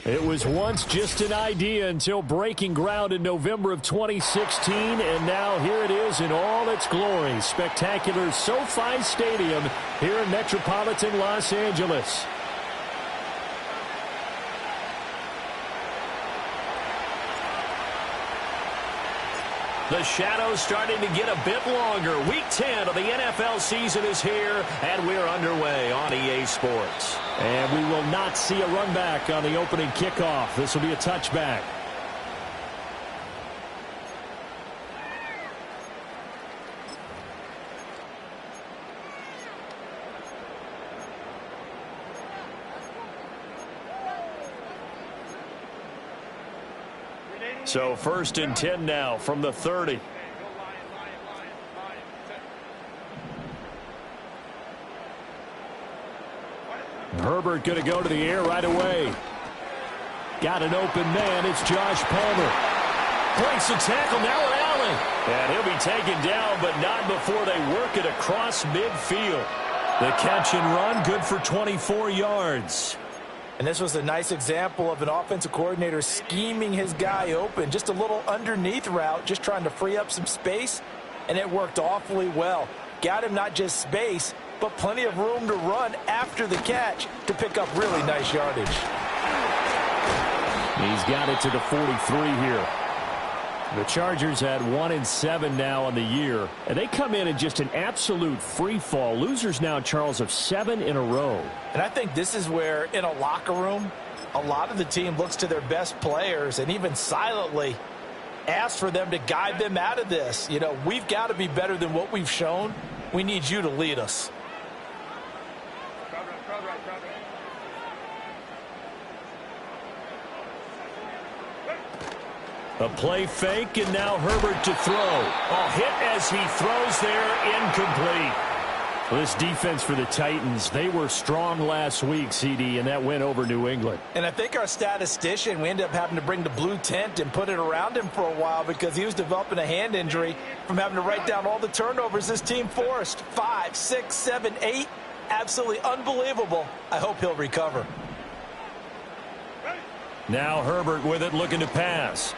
It was once just an idea until breaking ground in November of 2016, and now here it is in all its glory. Spectacular SoFi Stadium here in metropolitan Los Angeles. The shadow's starting to get a bit longer. Week 10 of the NFL season is here, and we're underway on EA Sports. And we will not see a run back on the opening kickoff. This will be a touchback. So 1st and 10 now from the 30. Herbert going to go to the air right away. Got an open man. It's Josh Palmer. Breaks the tackle now with Allen. And he'll be taken down, but not before they work it across midfield. The catch and run, good for 24 yards. And this was a nice example of an offensive coordinator scheming his guy open. Just a little underneath route, just trying to free up some space, and it worked awfully well. Got him not just space, but plenty of room to run after the catch to pick up really nice yardage. He's got it to the 43 here. The Chargers had 1-7 now on the year, and they come in just an absolute free fall. Losers now, Charles, of 7 in a row. And I think this is where, in a locker room, a lot of the team looks to their best players and even silently asks for them to guide them out of this. You know, we've got to be better than what we've shown. We need you to lead us. A play fake, and now Herbert to throw. A hit as he throws there, incomplete. This defense for the Titans, they were strong last week, CD, and that went over New England. And I think our statistician, we ended up having to bring the blue tent and put it around him for a while because he was developing a hand injury from having to write down all the turnovers this team forced. 5, 6, 7, 8. Absolutely unbelievable. I hope he'll recover. Now Herbert with it, looking to pass.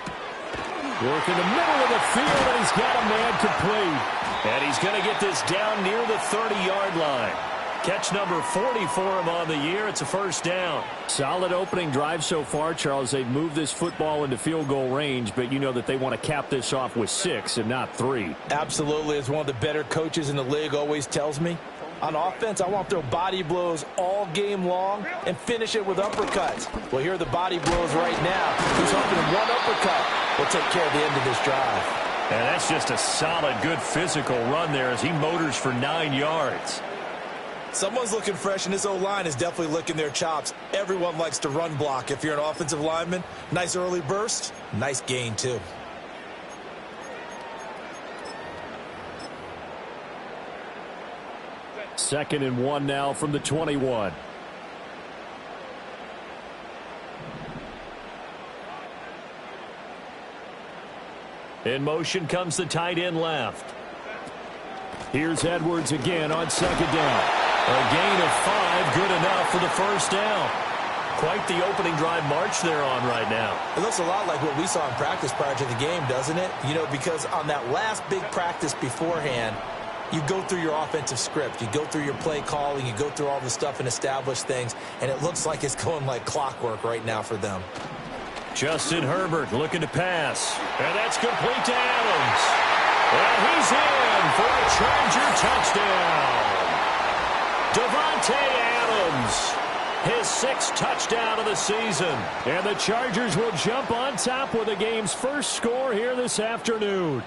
Work in the middle of the field, and he's got a man complete. And he's going to get this down near the 30-yard line. Catch number 40 for him on the year. It's a first down. Solid opening drive so far, Charles. They've moved this football into field goal range, but you know that they want to cap this off with 6 and not 3. Absolutely. As one of the better coaches in the league always tells me, on offense, I want to throw body blows all game long and finish it with uppercuts. Well, here are the body blows right now. He's hoping one uppercut will take care of the end of this drive. And that's just a solid, good physical run there as he motors for 9 yards. Someone's looking fresh, and this O-line is definitely licking their chops. Everyone likes to run block. If you're an offensive lineman, nice early burst, nice gain too. Second and 1 now from the 21. In motion comes the tight end left. Here's Edwards again on second down. A gain of 5, good enough for the first down. Quite the opening drive march they're on right now. It looks a lot like what we saw in practice prior to the game, doesn't it? You know, because on that last big practice beforehand, you go through your offensive script. You go through your play calling. You go through all the stuff and establish things. And it looks like it's going like clockwork right now for them. Justin Herbert looking to pass. And that's complete to Adams. And he's in for a Charger touchdown. Davante Adams, his 6th touchdown of the season. And the Chargers will jump on top with the game's first score here this afternoon.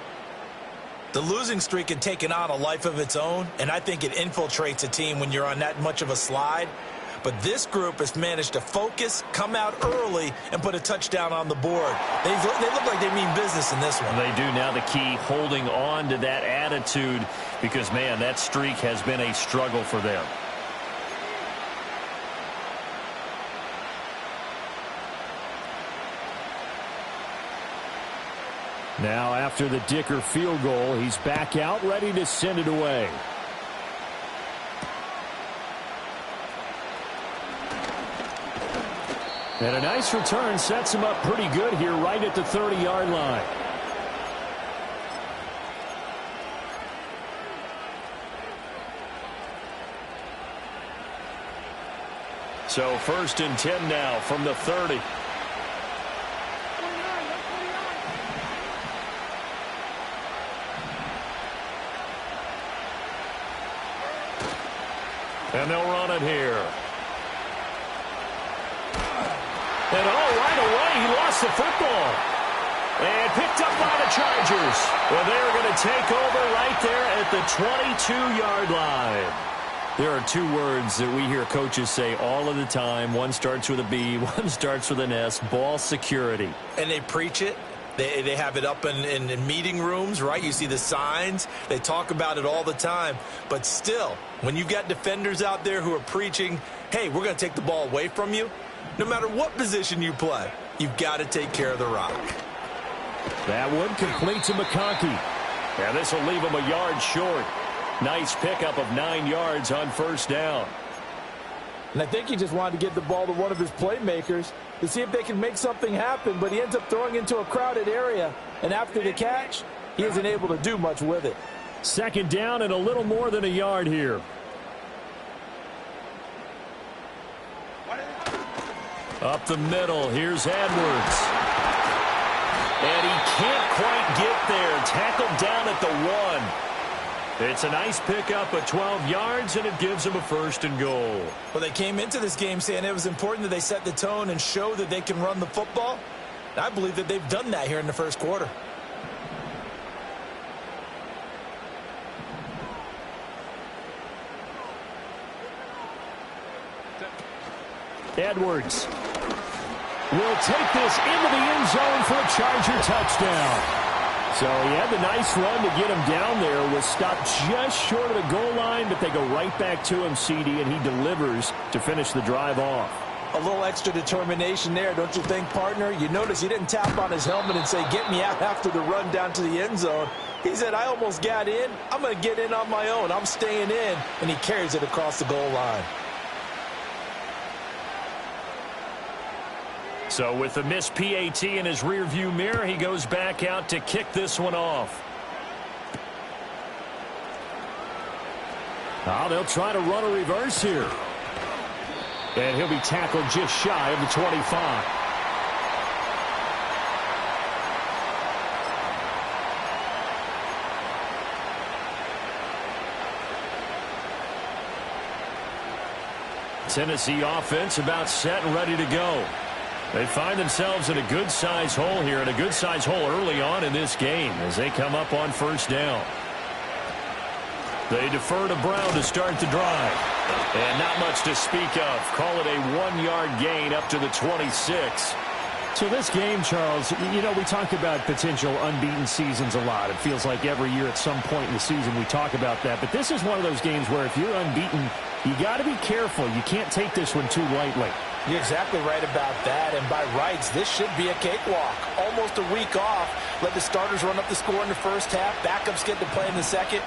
The losing streak had taken on a life of its own, and I think it infiltrates a team when you're on that much of a slide. But this group has managed to focus, come out early, and put a touchdown on the board. They look like they mean business in this one. They do. Now the key, holding on to that attitude, because, man, that streak has been a struggle for them. Now after the Dicker field goal, he's back out, ready to send it away. And a nice return sets him up pretty good here right at the 30-yard line. So 1st and 10 now from the 30. And they'll run it here. And right away, he lost the football. And picked up by the Chargers. Well, they're going to take over right there at the 22-yard line. There are two words that we hear coaches say all of the time. One starts with a B, one starts with an S, ball security. And they preach it. They have it up in meeting rooms, right? You see the signs. They talk about it all the time. But still, when you've got defenders out there who are preaching, hey, we're going to take the ball away from you, no matter what position you play, you've got to take care of the rock. That one complete to McConkey. And this will leave him a yard short. Nice pickup of 9 yards on 1st down. And I think he just wanted to get the ball to one of his playmakers to see if they can make something happen, but he ends up throwing into a crowded area. And after the catch, he isn't able to do much with it. 2nd down and a little more than a yard here. Up the middle, here's Edwards. And he can't quite get there. Tackled down at the 1. It's a nice pickup of 12 yards, and it gives them a 1st and goal. Well, they came into this game saying it was important that they set the tone and show that they can run the football. And I believe that they've done that here in the 1st quarter. Edwards will take this into the end zone for a Charger touchdown. So he had the nice run to get him down there. Was stopped just short of the goal line, but they go right back to him, CD, and he delivers to finish the drive off. A little extra determination there, don't you think, partner? You notice he didn't tap on his helmet and say, get me out after the run down to the end zone. He said, I almost got in. I'm going to get in on my own. I'm staying in. And he carries it across the goal line. So with the missed PAT in his rearview mirror, he goes back out to kick this one off. They'll try to run a reverse here. And he'll be tackled just shy of the 25. Tennessee offense about set and ready to go. They find themselves in a good-sized hole here, and a good-sized hole early on in this game as they come up on 1st down. They defer to Brown to start the drive. And not much to speak of. Call it a 1-yard gain up to the 26. So this game, Charles, you know, we talk about potential unbeaten seasons a lot. It feels like every year at some point in the season we talk about that. But this is one of those games where if you're unbeaten, you got to be careful. You can't take this one too lightly. You're exactly right about that, and by rights, this should be a cakewalk. Almost a week off. Let the starters run up the score in the 1st half. Backups get to play in the 2nd.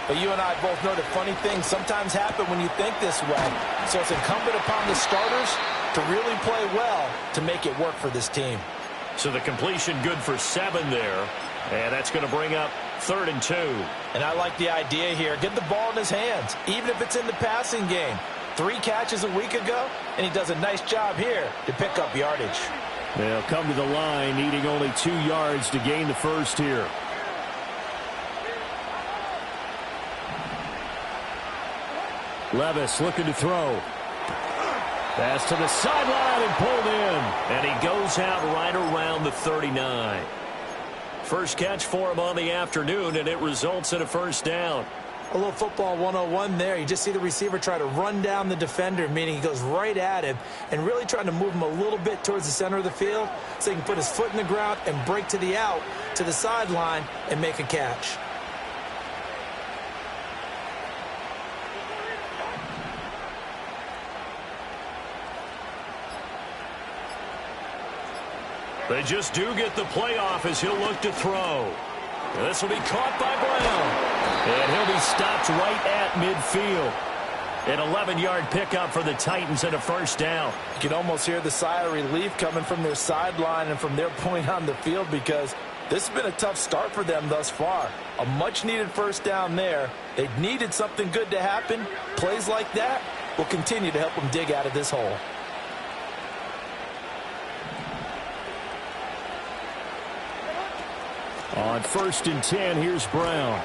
But you and I both know that funny things sometimes happen when you think this way. So it's incumbent upon the starters to really play well to make it work for this team. So the completion good for 7 there. And that's going to bring up 3rd and 2. And I like the idea here. Get the ball in his hands, even if it's in the passing game. 3 catches a week ago, and he does a nice job here to pick up yardage. They'll come to the line, needing only 2 yards to gain the 1st here. Levis looking to throw. Pass to the sideline and pulled in. And he goes out right around the 39. First catch for him on the afternoon, and it results in a 1st down. A little football 101 there. You just see the receiver try to run down the defender, meaning he goes right at him and really trying to move him a little bit towards the center of the field so he can put his foot in the ground and break to the out, to the sideline, and make a catch. They just do get the playoff as he'll look to throw. This will be caught by Brown. And he'll be stopped right at midfield. An 11-yard pickup for the Titans and a first down. You can almost hear the sigh of relief coming from their sideline and from their point on the field, because this has been a tough start for them thus far. A much-needed first down there. They needed something good to happen. Plays like that will continue to help them dig out of this hole. On 1st and 10, here's Brown.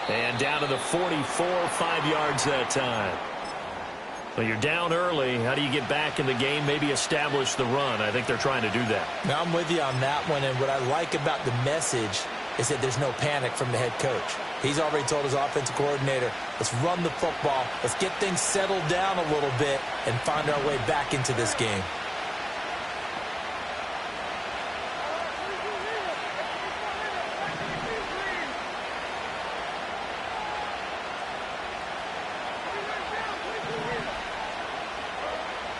And down to the 44, 5 yards that time. Well, you're down early. How do you get back in the game? Maybe establish the run. I think they're trying to do that. Now, I'm with you on that one, and what I like about the message is that there's no panic from the head coach. He's already told his offensive coordinator, let's run the football, let's get things settled down a little bit and find our way back into this game.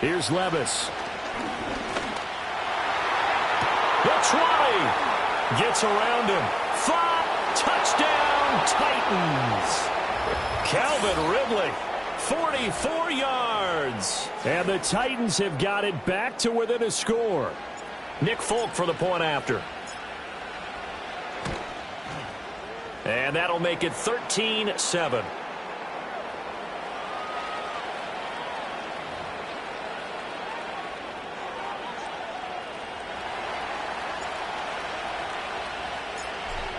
Here's Levis. He'll try. Gets around him. 5. Touchdown, Titans. Calvin Ridley, 44 yards. And the Titans have got it back to within a score. Nick Folk for the point after. And that'll make it 13-7.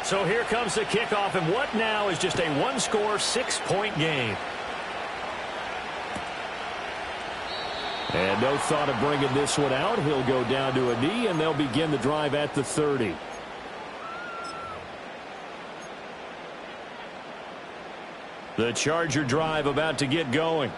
So here comes the kickoff, and what now is just a one-score, 6-point game. And no thought of bringing this one out. He'll go down to a knee, and they'll begin the drive at the 30. The Charger drive about to get going.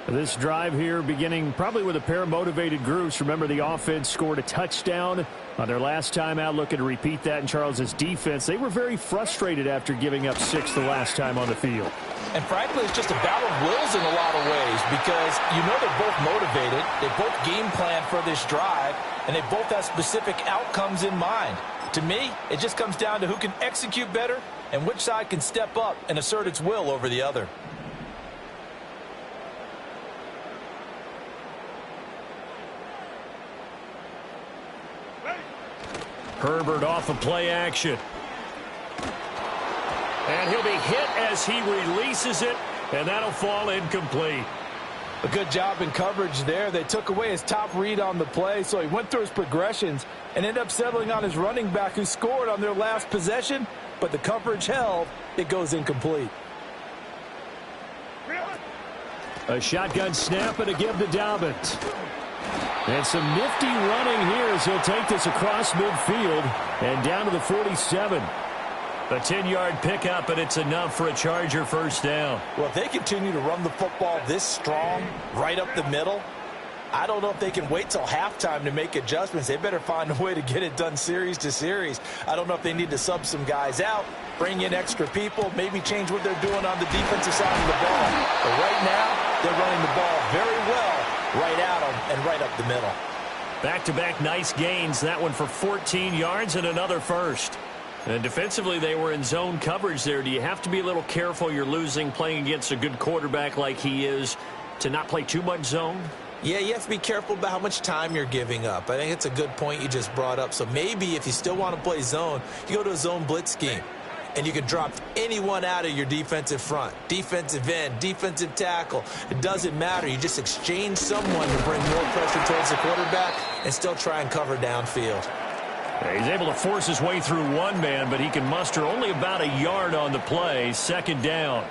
This drive here beginning probably with a pair of motivated groups. Remember, the offense scored a touchdown on their last time out. Looking to repeat that in Charles's defense. They were very frustrated after giving up 6 the last time on the field. And frankly, it's just a battle of wills in a lot of ways, because you know they're both motivated. They both game plan for this drive, and they both have specific outcomes in mind. To me, it just comes down to who can execute better and which side can step up and assert its will over the other. Herbert off of play action. And he'll be hit as he releases it, and that'll fall incomplete. A good job in coverage there. They took away his top read on the play, so he went through his progressions and ended up settling on his running back, who scored on their last possession, but the coverage held. It goes incomplete. A shotgun snap and a give to Dobbins. And some nifty running here as he'll take this across midfield and down to the 47. A 10-yard pickup, and it's enough for a Charger first down. Well, if they continue to run the football this strong, right up the middle, I don't know if they can wait till halftime to make adjustments. They better find a way to get it done series to series. I don't know if they need to sub some guys out, bring in extra people, maybe change what they're doing on the defensive side of the ball. But right now, they're running the ball very well right at them and right up the middle. Back-to-back nice gains. That one for 14 yards and another first. And defensively, they were in zone coverage there. Do you have to be a little careful? You're losing, playing against a good quarterback like he is, to not play too much zone? Yeah, you have to be careful about how much time you're giving up. I think it's a good point you just brought up. So maybe if you still want to play zone, you go to a zone blitz scheme. And you can drop anyone out of your defensive front, defensive end, defensive tackle. It doesn't matter. You just exchange someone to bring more pressure towards the quarterback and still try and cover downfield. He's able to force his way through one man, but he can muster only about a yard on the play. Second down.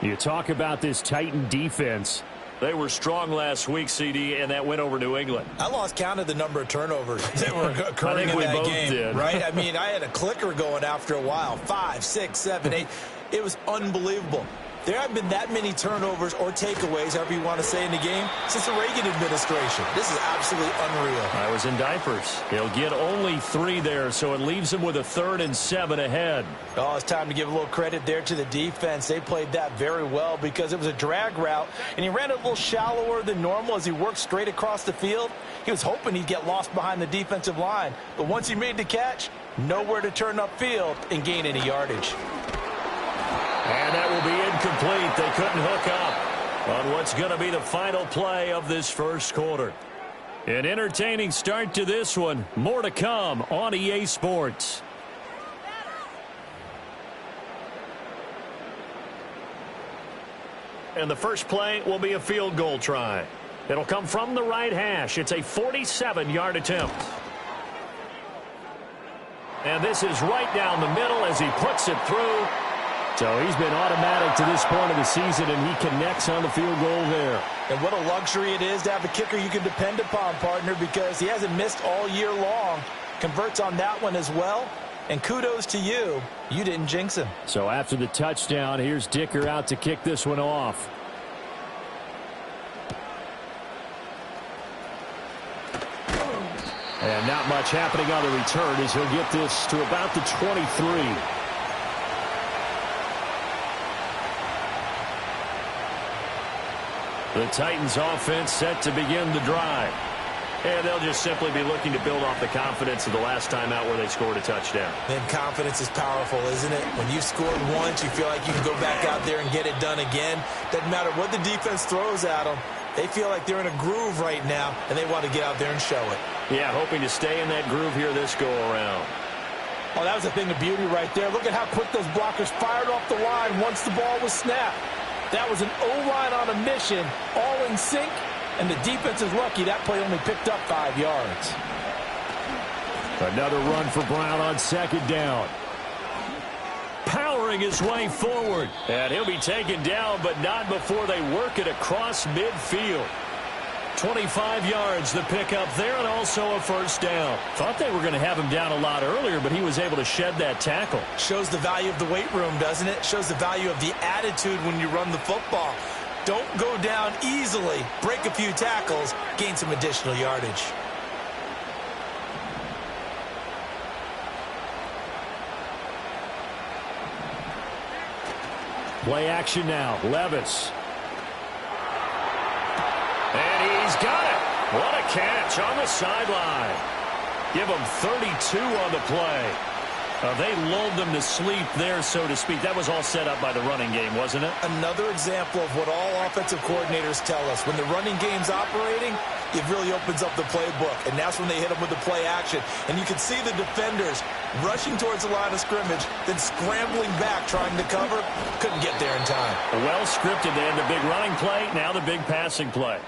You talk about this Titan defense. They were strong last week, CD, and that went over New England. I lost count of the number of turnovers that were occurring in that game. Did. Right? I mean, I had a clicker going after a while. 5, 6, 7, 8. It was unbelievable. There haven't been that many turnovers or takeaways, however you want to say, in the game since the Reagan administration. This is absolutely unreal. I was in diapers. He'll get only 3 there, so it leaves him with a 3rd and 7 ahead. Oh, it's time to give a little credit there to the defense. They played that very well because it was a drag route, and he ran a little shallower than normal as he worked straight across the field. He was hoping he'd get lost behind the defensive line, but once he made the catch, nowhere to turn upfield and gain any yardage. And that will be incomplete. They couldn't hook up. on what's going to be the final play of this first quarter. An entertaining start to this one. More to come on EA Sports. And the first play will be a field goal try. It'll come from the right hash. It's a 47-yard attempt. And this is right down the middle as he puts it through. So he's been automatic to this point of the season, and he connects on the field goal there. And what a luxury it is to have a kicker you can depend upon, partner, because he hasn't missed all year long. Converts on that one as well. And kudos to you. You didn't jinx him. So after the touchdown, here's Dicker out to kick this one off. And not much happening on the return as he'll get this to about the 23. The Titans offense set to begin the drive. And they'll just simply be looking to build off the confidence of the last time out where they scored a touchdown. And confidence is powerful, isn't it? When you've scored once, you feel like you can go back out there and get it done again. Doesn't matter what the defense throws at them. They feel like they're in a groove right now, and they want to get out there and show it. Yeah, hoping to stay in that groove here this go-around. Oh, that was a thing of beauty right there. Look at how quick those blockers fired off the line once the ball was snapped. That was an O-line on a mission, all in sync, and the defense is lucky that play only picked up 5 yards. Another run for Brown on second down. Powering his way forward. And he'll be taken down, but not before they work it across midfield. 25 yards the pickup there, and also a first down. Thought they were going to have him down a lot earlier, but he was able to shed that tackle. Shows the value of the weight room, doesn't it? Shows the value of the attitude when you run the football. Don't go down easily. Break a few tackles. Gain some additional yardage. Play action now. Levis. And he's got it. What a catch on the sideline. Give him 32 on the play. They lulled them to sleep there, so to speak. That was all set up by the running game, wasn't it? Another example of what all offensive coordinators tell us. When the running game's operating, it really opens up the playbook, and that's when they hit them with the play action. And you can see the defenders rushing towards the line of scrimmage, then scrambling back trying to cover. Couldn't get there in time. Well scripted. They had the big running play, now the big passing play.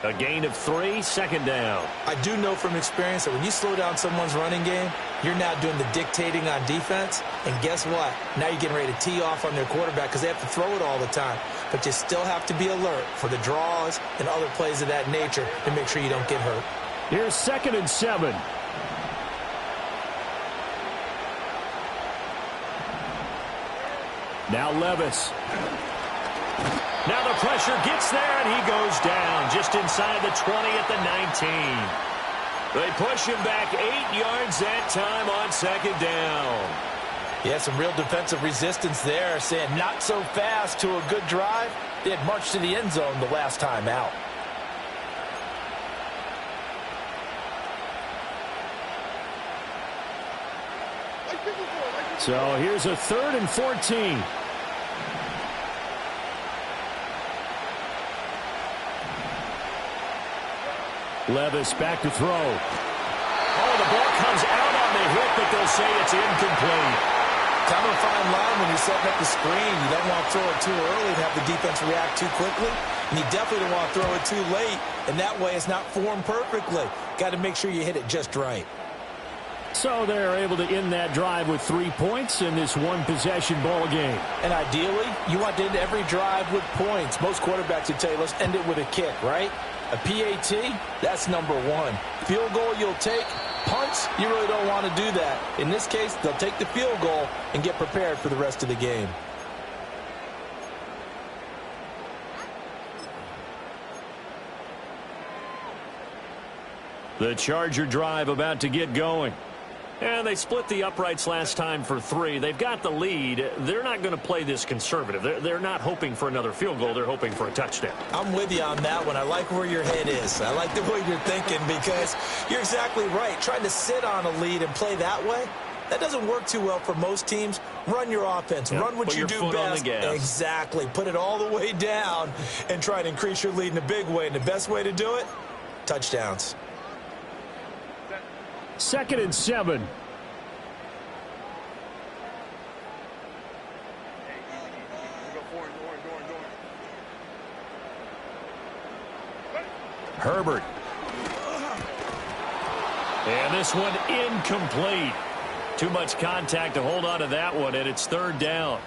A gain of 3, second down. I do know from experience that when you slow down someone's running game, you're now doing the dictating on defense. And guess what? Now you're getting ready to tee off on their quarterback because they have to throw it all the time. But you still have to be alert for the draws and other plays of that nature to make sure you don't get hurt. Here's 2nd and 7. Now Levis. Now the pressure gets there, and he goes down just inside the 20 at the 19. They push him back 8 yards that time on second down. Yeah, some real defensive resistance there, saying not so fast to a good drive. They had marched to the end zone the last time out. So here's a 3rd and 14. Levis back to throw. Oh, the ball comes out on the hit, but they'll say it's incomplete. Kind of a fine line when you're setting up the screen. You don't want to throw it too early and have the defense react too quickly. And you definitely don't want to throw it too late. And that way it's not formed perfectly. Got to make sure you hit it just right. So they're able to end that drive with 3 points in this one-possession ball game. And ideally, you want to end every drive with points. Most quarterbacks would tell you, let's end it with a kick, right? A PAT, that's number 1. Field goal you'll take. Punts, you really don't want to do that. In this case, they'll take the field goal and get prepared for the rest of the game. The Charger drive about to get going. And they split the uprights last time for 3. They've got the lead. They're not going to play this conservative. They're not hoping for another field goal. They're hoping for a touchdown. I'm with you on that one. I like where your head is. I like the way you're thinking because you're exactly right. Trying to sit on a lead and play that way, That doesn't work too well for most teams. Run your offense. Yep. Run what Put you your do foot on best. the gas. Exactly. Put it all the way down and try to increase your lead in a big way. And the best way to do it, touchdowns. 2nd and 7. Herbert. And this one incomplete. Too much contact to hold on to that one, and it's 3rd down.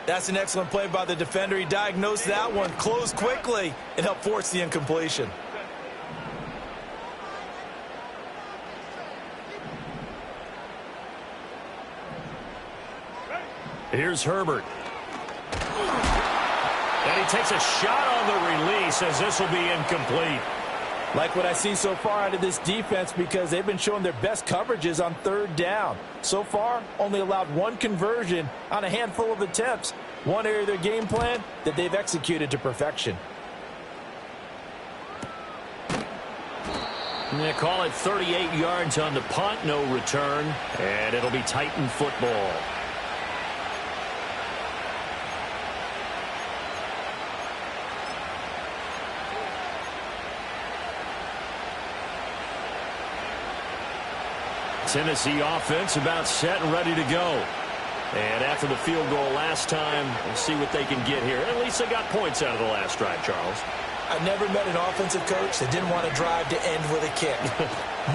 That's an excellent play by the defender. He diagnosed that one, closed quickly, and helped force the incompletion. Here's Herbert. And he takes a shot on the release as this will be incomplete. Like what I see so far out of this defense, because they've been showing their best coverages on 3rd down. So far, only allowed 1 conversion on a handful of attempts. One area of their game plan that they've executed to perfection. And they call it 38 yards on the punt, no return, and it'll be Titan football. Tennessee offense about set and ready to go. And after the field goal last time, we'll see what they can get here. At least they got points out of the last drive, Charles. I've never met an offensive coach that didn't want to drive to end with a kick.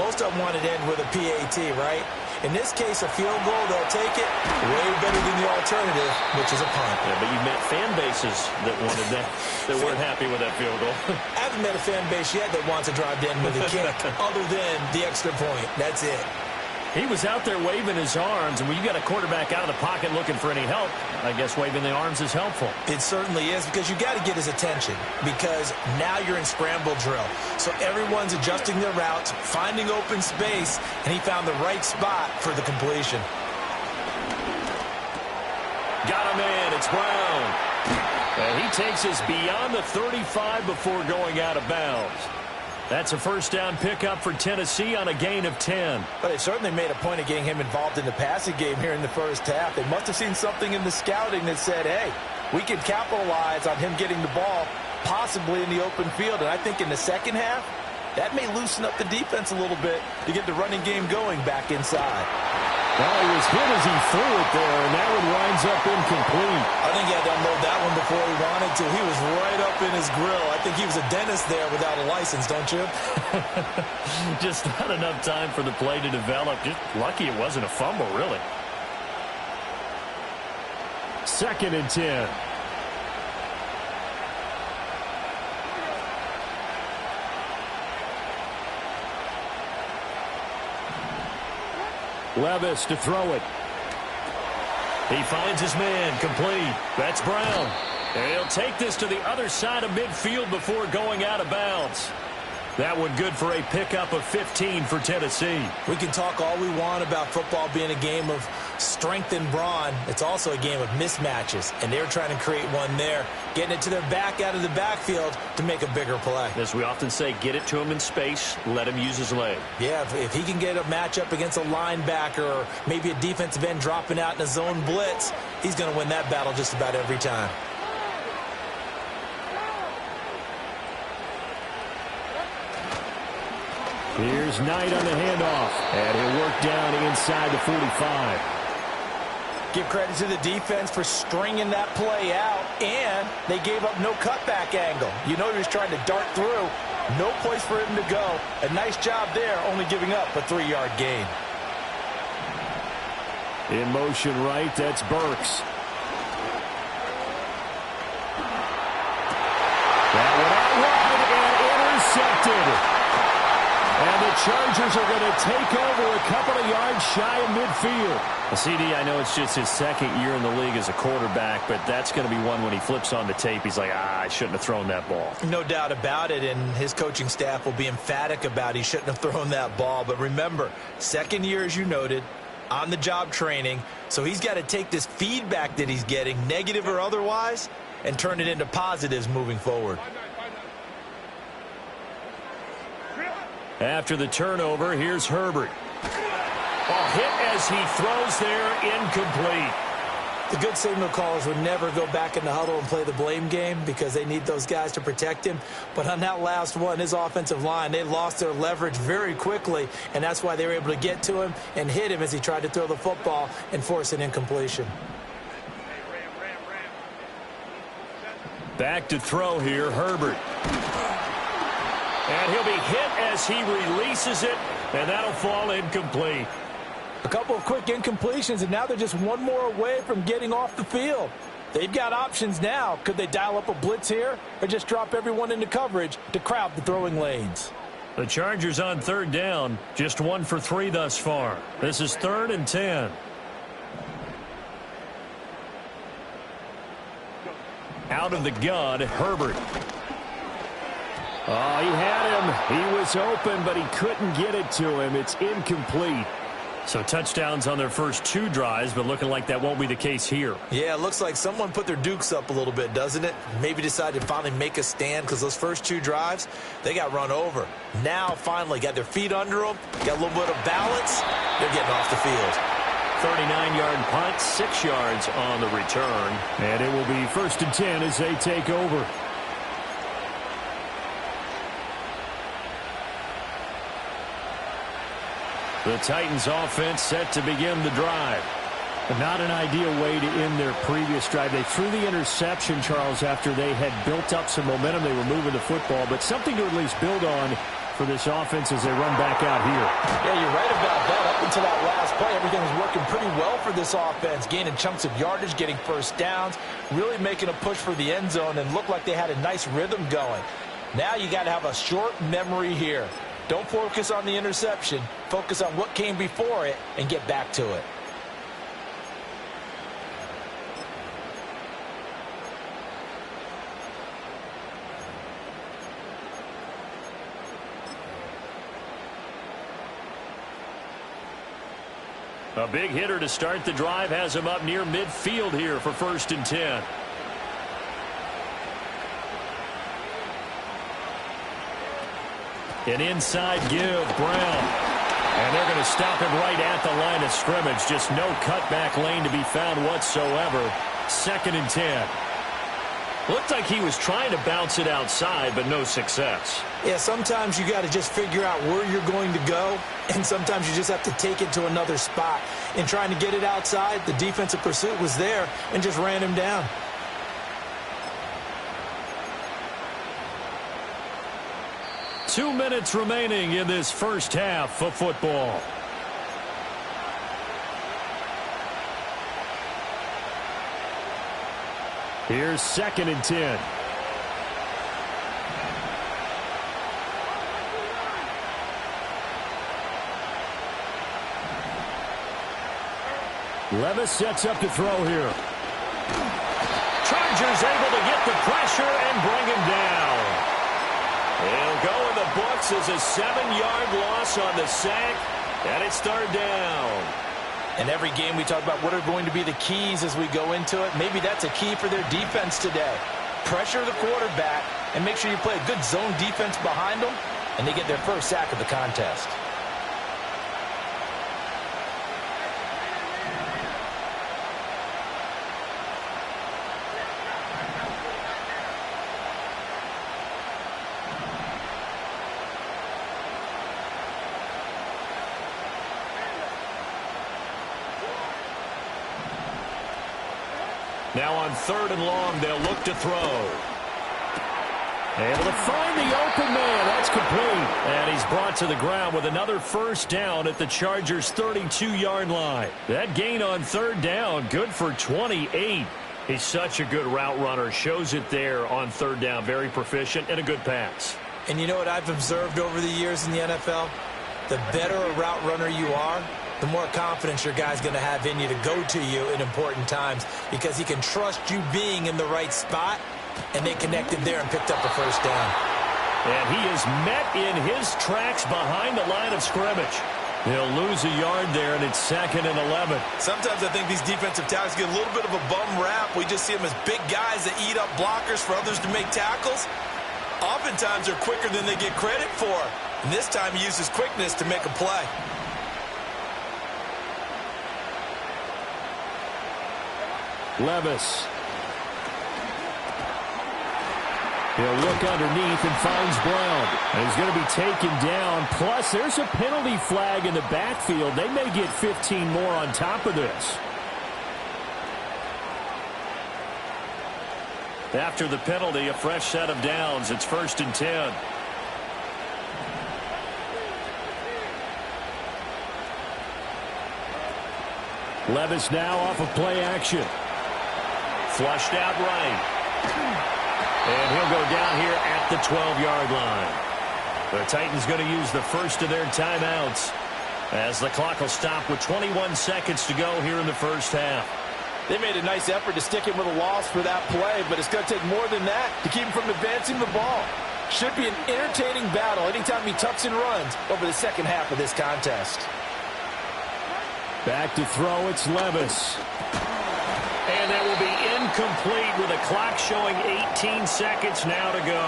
Most of them wanted to end with a PAT, right? In this case, a field goal, they'll take it way better than the alternative, which is a punt. Yeah, but you've met fan bases that wanted that, that weren't happy with that field goal. I haven't met a fan base yet that wants to drive to end with a kick, other than the extra point. That's it. He was out there waving his arms, and when you got a quarterback out of the pocket looking for any help, I guess waving the arms is helpful. It certainly is, because you got to get his attention, because now you're in scramble drill. So everyone's adjusting their routes, finding open space, and he found the right spot for the completion. Got him in. It's Brown. And he takes us beyond the 35 before going out of bounds. That's a 1st down pickup for Tennessee on a gain of 10. But they certainly made a point of getting him involved in the passing game here in the 1st half. They must have seen something in the scouting that said, hey, we can capitalize on him getting the ball possibly in the open field. And I think in the 2nd half, that may loosen up the defense a little bit to get the running game going back inside. Well, he was hit as he threw it there, and that one winds up incomplete. I think he had to unload that one before he wanted to. He was right up in his grill. I think he was a dentist there without a license, don't you? Just not enough time for the play to develop. Just lucky it wasn't a fumble, really. 2nd and 10. Levis to throw it. He finds his man, complete. That's Brown. And he'll take this to the other side of midfield before going out of bounds. That one good for a pickup of 15 for Tennessee. We can talk all we want about football being a game of strength and brawn. It's also a game of mismatches, and they're trying to create one there, getting it to their back out of the backfield to make a bigger play. As we often say, get it to him in space, let him use his leg. Yeah, if he can get a matchup against a linebacker or maybe a defensive end dropping out in a zone blitz, he's going to win that battle just about every time. Here's Knight on the handoff, and he'll work down inside the 45. Give credit to the defense for stringing that play out, and they gave up no cutback angle. You know he was trying to dart through. No place for him to go. A nice job there, only giving up a 3-yard gain. In motion right, that's Burks. That one out wide and intercepted. And the Chargers are going to take over a couple of yards shy of midfield. Well, CD, I know it's just his 2nd year in the league as a quarterback, but that's going to be one when he flips on the tape. He's like, I shouldn't have thrown that ball. No doubt about it, and his coaching staff will be emphatic about he shouldn't have thrown that ball. But remember, 2nd year, as you noted, on-the-job training, so he's got to take this feedback that he's getting, negative or otherwise, and turn it into positives moving forward. After the turnover, here's Herbert. A hit as he throws there, incomplete. The good signal callers would never go back in the huddle and play the blame game because they need those guys to protect him. But on that last one, his offensive line, they lost their leverage very quickly, and that's why they were able to get to him and hit him as he tried to throw the football and force an incompletion. Back to throw here, Herbert. And he'll be hit as he releases it, and that'll fall incomplete. A couple of quick incompletions, and now they're just one more away from getting off the field. They've got options now. Could they dial up a blitz here or just drop everyone into coverage to crowd the throwing lanes? The Chargers on third down, just 1 for 3 thus far. This is 3rd and 10. Out of the gun, Herbert. Oh, he had him. He was open, but he couldn't get it to him. It's incomplete. So touchdowns on their first 2 drives, but looking like that won't be the case here. Yeah, it looks like someone put their dukes up a little bit, doesn't it? Maybe decided to finally make a stand because those first 2 drives, they got run over. Now, finally, got their feet under them, got a little bit of balance. They're getting off the field. 39-yard punt, 6 yards on the return. And it will be 1st and 10 as they take over. The Titans offense set to begin the drive. Not an ideal way to end their previous drive. They threw the interception, Charles, after they had built up some momentum. They were moving the football, but something to at least build on for this offense as they run back out here. Yeah, you're right about that. Up until that last play, everything was working pretty well for this offense, gaining chunks of yardage, getting first downs, really making a push for the end zone, and looked like they had a nice rhythm going. Now you got to have a short memory here. Don't focus on the interception. Focus on what came before it and get back to it. A big hitter to start the drive has him up near midfield here for 1st and 10. An inside give, Brown. And they're going to stop him right at the line of scrimmage. Just no cutback lane to be found whatsoever. 2nd and 10. Looked like he was trying to bounce it outside, but no success. Yeah, sometimes you got to just figure out where you're going to go, and sometimes you just have to take it to another spot. In trying to get it outside, the defensive pursuit was there and just ran him down. Two minutes remaining in this first half of football. Here's 2nd and 10. Levis sets up to throw here. Chargers able to get the pressure and bring him down. It'll go in the books as a 7-yard loss on the sack, and it's 3rd down. In every game we talk about what are going to be the keys as we go into it. Maybe that's a key for their defense today. Pressure the quarterback and make sure you play a good zone defense behind them, and they get their first sack of the contest. Now on 3rd and long, they'll look to throw. Able to find the open man. That's complete. And he's brought to the ground with another first down at the Chargers' 32-yard line. That gain on 3rd down, good for 28. He's such a good route runner. Shows it there on 3rd down. Very proficient and a good pass. And you know what I've observed over the years in the NFL? The better a route runner you are, the more confidence your guy's going to have in you to go to you in important times because he can trust you being in the right spot, and they connected there and picked up a first down. And he is met in his tracks behind the line of scrimmage. He'll lose a yard there, and it's 2nd and 11. Sometimes I think these defensive tackles get a little bit of a bum rap. We just see them as big guys that eat up blockers for others to make tackles. Oftentimes they're quicker than they get credit for. And this time he uses quickness to make a play. Levis. He'll look underneath and finds Brown. And he's going to be taken down. Plus, there's a penalty flag in the backfield. They may get 15 more on top of this. After the penalty, a fresh set of downs. It's 1st and 10. Levis now off of play action. Flushed out right. And he'll go down here at the 12-yard line. The Titans going to use the first of their timeouts as the clock will stop with 21 seconds to go here in the first half. They made a nice effort to stick him with a loss for that play, but it's going to take more than that to keep him from advancing the ball. Should be an entertaining battle anytime he tucks and runs over the second half of this contest. Back to throw, it's Levis. And that will be incomplete with a clock showing 18 seconds now to go.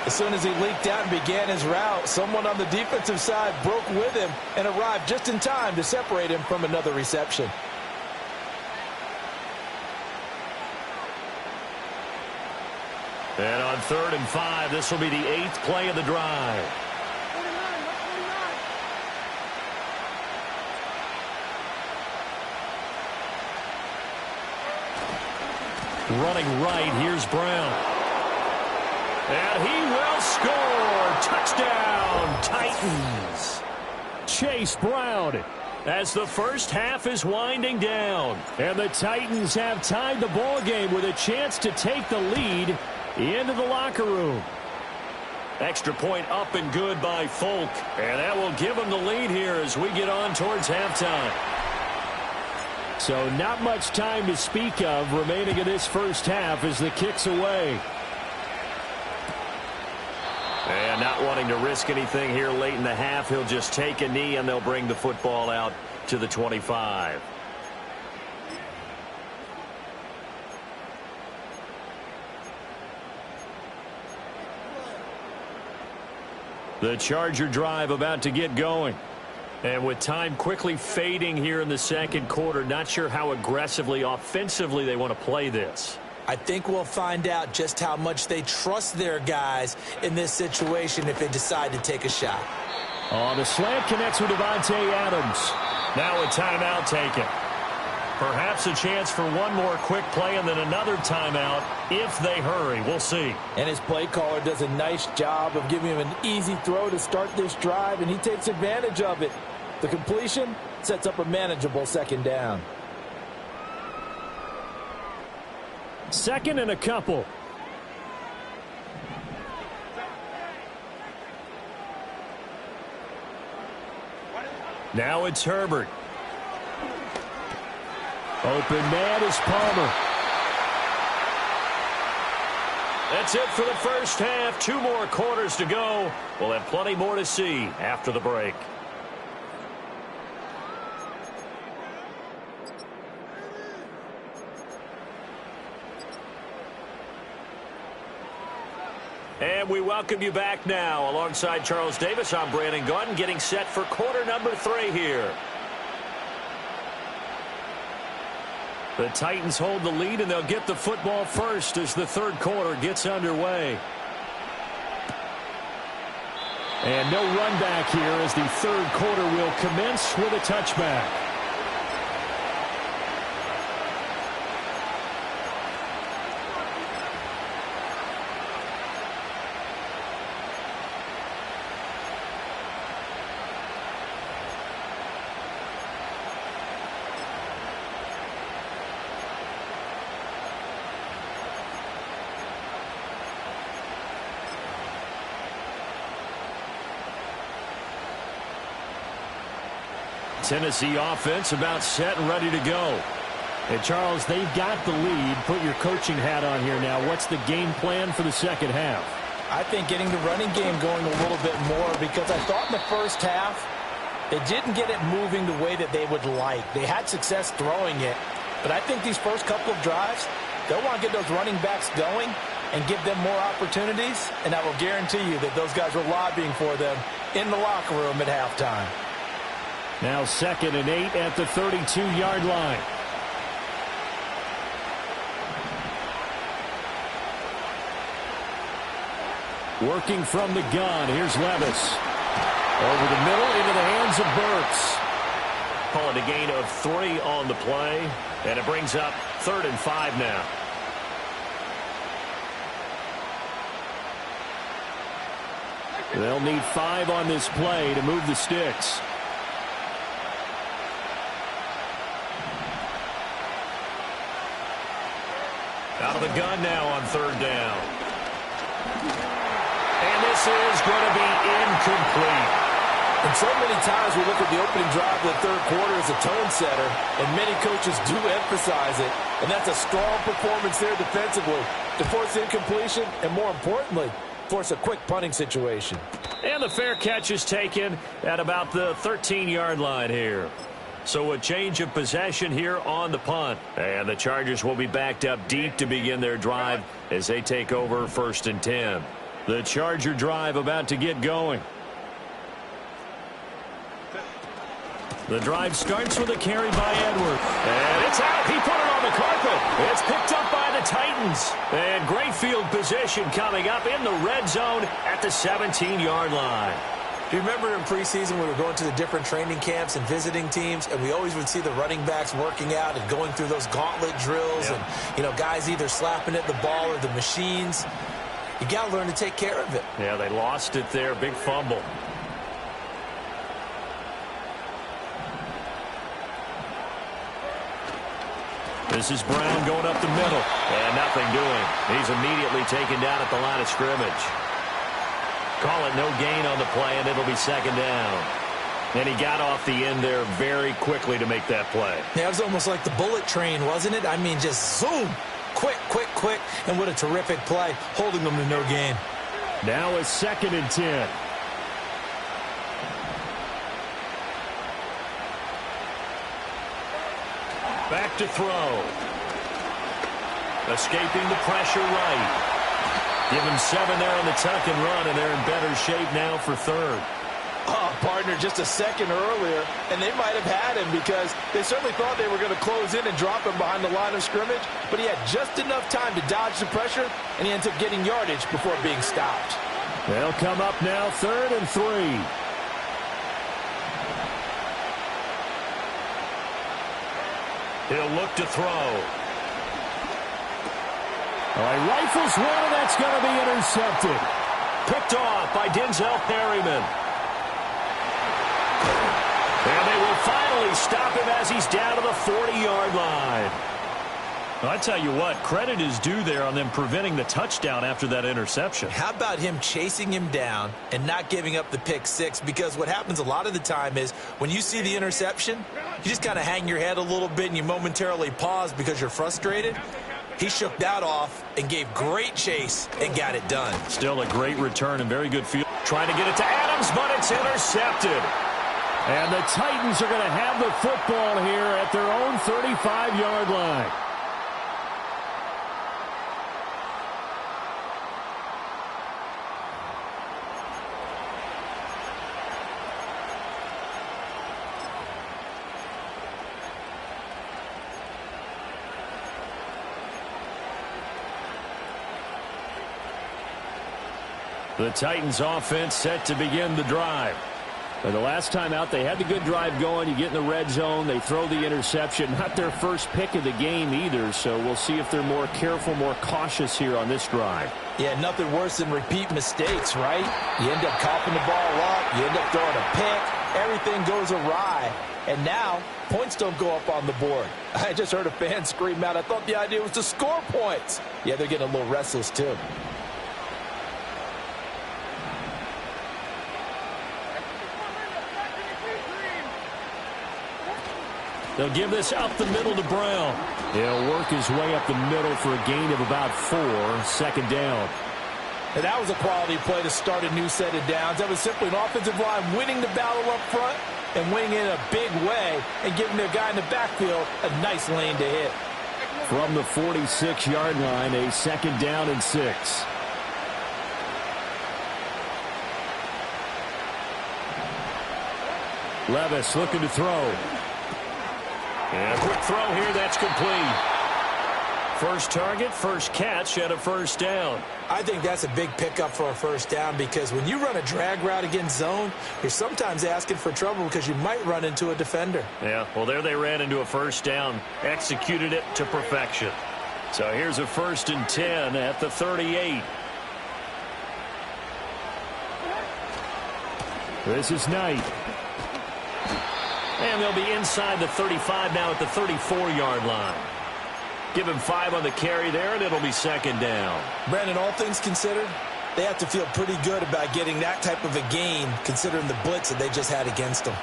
As soon as he leaked out and began his route, someone on the defensive side broke with him and arrived just in time to separate him from another reception. And on 3rd and 5, this will be the 8th play of the drive. Running right, here's Brown. And he will score. Touchdown, Titans. Chase Brown. As the first half is winding down. And the Titans have tied the ball game with a chance to take the lead into the locker room. Extra point up and good by Folk. And that will give them the lead here as we get on towards halftime. So not much time to speak of remaining in this first half as the kick's away. And not wanting to risk anything here late in the half, he'll just take a knee and they'll bring the football out to the 25. The Charger drive about to get going. And with time quickly fading here in the second quarter, not sure how aggressively, offensively they want to play this. I think we'll find out just how much they trust their guys in this situation if they decide to take a shot. On the slant connects with Devontae Adams. Now a timeout taken. Perhaps a chance for one more quick play and then another timeout if they hurry. We'll see. And his play caller does a nice job of giving him an easy throw to start this drive, and he takes advantage of it. The completion sets up a manageable second down. Second and a couple. Now it's Herbert. Open man is Palmer. That's it for the first half. 2 more quarters to go. We'll have plenty more to see after the break. And we welcome you back now. Alongside Charles Davis, I'm Brandon Gaudin, getting set for quarter number 3 here. The Titans hold the lead, and they'll get the football first as the third quarter gets underway. And no run back here as the third quarter will commence with a touchback. Tennessee offense about set and ready to go. And Charles, they've got the lead. Put your coaching hat on here now. What's the game plan for the second half? I think getting the running game going a little bit more, because I thought in the first half they didn't get it moving the way that they would like. They had success throwing it, but I think these first couple of drives, they'll want to get those running backs going and give them more opportunities, and I will guarantee you that those guys were lobbying for them in the locker room at halftime. Now 2nd and 8 at the 32-yard line. Working from the gun, here's Levis. Over the middle into the hands of Burks. Call it a gain of 3 on the play, and it brings up 3rd and 5 now. They'll need 5 on this play to move the sticks. Out of the gun now on 3rd down. And this is going to be incomplete. And so many times we look at the opening drive of the third quarter as a tone setter, and many coaches do emphasize it. And that's a strong performance there defensively to force incompletion and, more importantly, force a quick punting situation. And the fair catch is taken at about the 13-yard line here. So a change of possession here on the punt. And the Chargers will be backed up deep to begin their drive as they take over 1st and 10. The Charger drive about to get going. The drive starts with a carry by Edwards. And it's out. He put it on the carpet. It's picked up by the Titans. And great field position coming up in the red zone at the 17-yard line. Do you remember in preseason we were going to the different training camps and visiting teams, and we always would see the running backs working out and going through those gauntlet drills, and, you know, guys either slapping at the ball or the machines. You got to learn to take care of it. Yeah, they lost it there. Big fumble. This is Brown going up the middle. And nothing doing. He's immediately taken down at the line of scrimmage. Call it no gain on the play, and it'll be 2nd down. And he got off the end there very quickly to make that play. Yeah, it was almost like the bullet train, wasn't it? I mean, just zoom. Quick, quick, quick. And what a terrific play, holding them to no gain. Now it's 2nd and 10. Back to throw. Escaping the pressure right. Give him 7 there on the tuck and run, and they're in better shape now for 3rd. Oh, partner, just a second earlier, and they might have had him because they certainly thought they were going to close in and drop him behind the line of scrimmage, but he had just enough time to dodge the pressure, and he ends up getting yardage before being stopped. They'll come up now 3rd and 3. He'll look to throw. All right, rifles one, and that's going to be intercepted. Picked off by Denzel Perryman. And they will finally stop him as he's down to the 40-yard line. Well, I tell you what, credit is due there on them preventing the touchdown after that interception. How about him chasing him down and not giving up the pick six? Because what happens a lot of the time is when you see the interception, you just kind of hang your head a little bit and you momentarily pause because you're frustrated. He shook that off and gave great chase and got it done. Still a great return and very good field. Trying to get it to Adams, but it's intercepted. And the Titans are going to have the football here at their own 35-yard line. The Titans offense set to begin the drive. The last time out, they had the good drive going. You get in the red zone, they throw the interception. Not their first pick of the game either, so we'll see if they're more careful, more cautious here on this drive. Yeah, nothing worse than repeat mistakes, right? You end up coughing the ball up, you end up throwing a pick, everything goes awry, and now points don't go up on the board. I just heard a fan scream out, I thought the idea was to score points. Yeah, they're getting a little restless too. They'll give this up the middle to Brown. He'll work his way up the middle for a gain of about 4, second down. And that was a quality play to start a new set of downs. That was simply an offensive line winning the battle up front and winning in a big way and giving their guy in the backfield a nice lane to hit. From the 46-yard line, a second down and 6. Levis looking to throw. And a quick throw here, that's complete. First target, first catch, and a first down. I think that's a big pickup for a first down because when you run a drag route against zone, you're sometimes asking for trouble because you might run into a defender. Yeah, well, there they ran into a first down, executed it to perfection. So here's a 1st and 10 at the 38. This is Knight. And they'll be inside the 35 now at the 34-yard line. Give him 5 on the carry there, and it'll be 2nd down. Brandon, all things considered, they have to feel pretty good about getting that type of a gain, considering the blitz that they just had against them.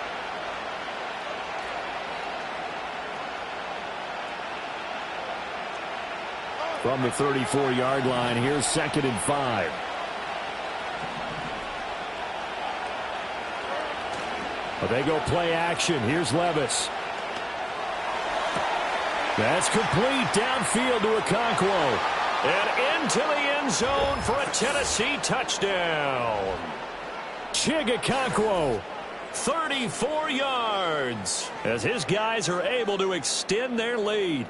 From the 34-yard line, here's 2nd and 5. Well, they go play action. Here's Levis. That's complete downfield to Okonkwo. And into the end zone for a Tennessee touchdown. Chig Okonkwo. 34 yards as his guys are able to extend their lead.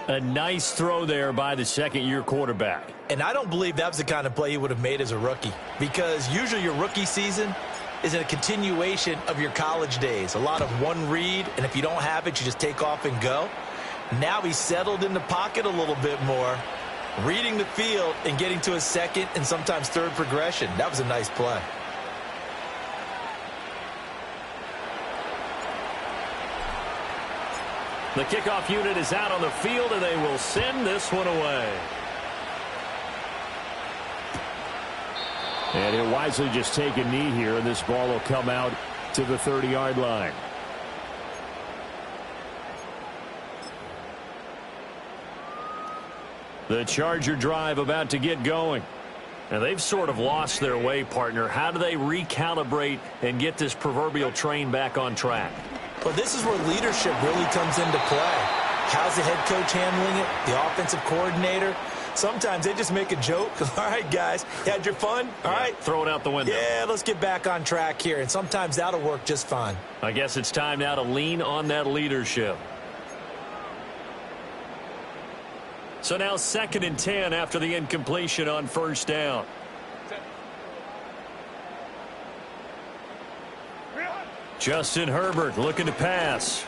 A nice throw there by the second-year quarterback. And I don't believe that was the kind of play he would have made as a rookie because usually your rookie season is a continuation of your college days. A lot of one read, and if you don't have it, you just take off and go. Now he's settled in the pocket a little bit more, reading the field and getting to a second and sometimes third progression. That was a nice play. The kickoff unit is out on the field, and they will send this one away. And he'll wisely just take a knee here, and this ball will come out to the 30-yard line. The Charger drive about to get going. And they've sort of lost their way, partner. How do they recalibrate and get this proverbial train back on track? Well, this is where leadership really comes into play. How's the head coach handling it? The offensive coordinator? Sometimes they just make a joke. All right, guys, you had your fun? All right. Throw it out the window. Yeah, let's get back on track here. And sometimes that'll work just fine. I guess it's time now to lean on that leadership. So now 2nd and 10 after the incompletion on 1st down. Justin Herbert looking to pass.